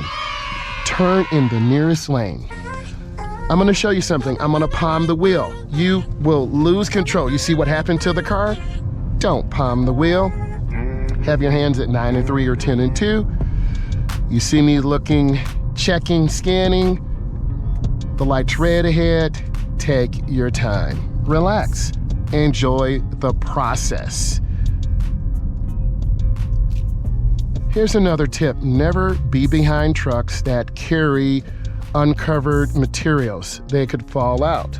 happen. Turn in the nearest lane. I'm gonna show you something. I'm gonna palm the wheel. You will lose control. You see what happened to the car? Don't palm the wheel. Have your hands at 9 and 3 or 10 and 2. You see me looking, checking, scanning. The light's red ahead. Take your time. Relax. Enjoy the process. Here's another tip. Never be behind trucks that carry uncovered materials. They could fall out.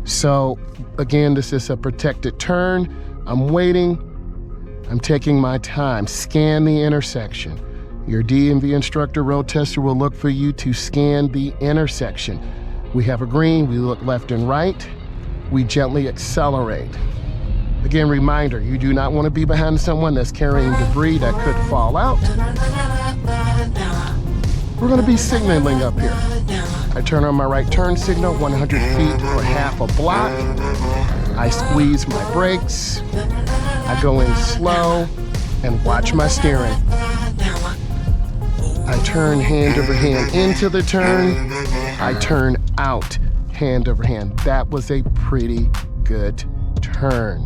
So again, this is a protected turn. I'm waiting. I'm taking my time. Scan the intersection. Your DMV instructor, road tester will look for you to scan the intersection. We have a green, we look left and right. We gently accelerate. Again, reminder, you do not want to be behind someone that's carrying debris that could fall out. We're going to be signaling up here. I turn on my right turn signal, 100 feet or half a block. I squeeze my brakes. I go in slow and watch my steering. I turn hand over hand into the turn. I turn out hand over hand. That was a pretty good turn.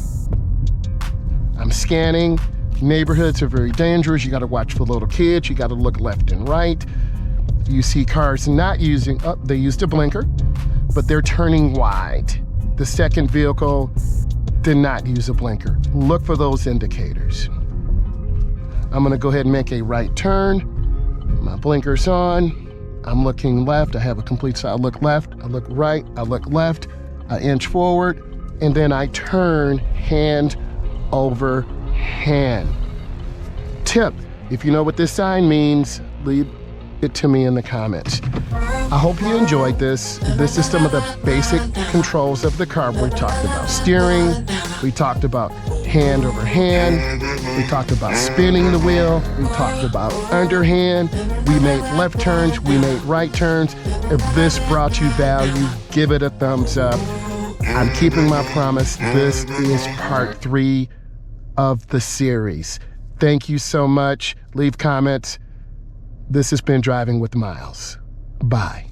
I'm scanning. Neighborhoods are very dangerous. You got to watch for little kids. You got to look left and right. You see cars not using, they used a blinker, but they're turning wide. The second vehicle did not use a blinker. Look for those indicators. I'm gonna go ahead and make a right turn. My blinker's on. I'm looking left. I have a complete side. I look left, I look right, I look left, I inch forward, and then I turn hand over hand. Tip, if you know what this sign means, leave it to me in the comments. I hope you enjoyed this. This is some of the basic controls of the car. We talked about steering, we talked about hand over hand, we talked about spinning the wheel, we talked about underhand, we made left turns, we made right turns. If this brought you value, give it a thumbs up. I'm keeping my promise. This is part 3 of the series. Thank you so much. Leave comments. This has been Driving with Miles. Bye.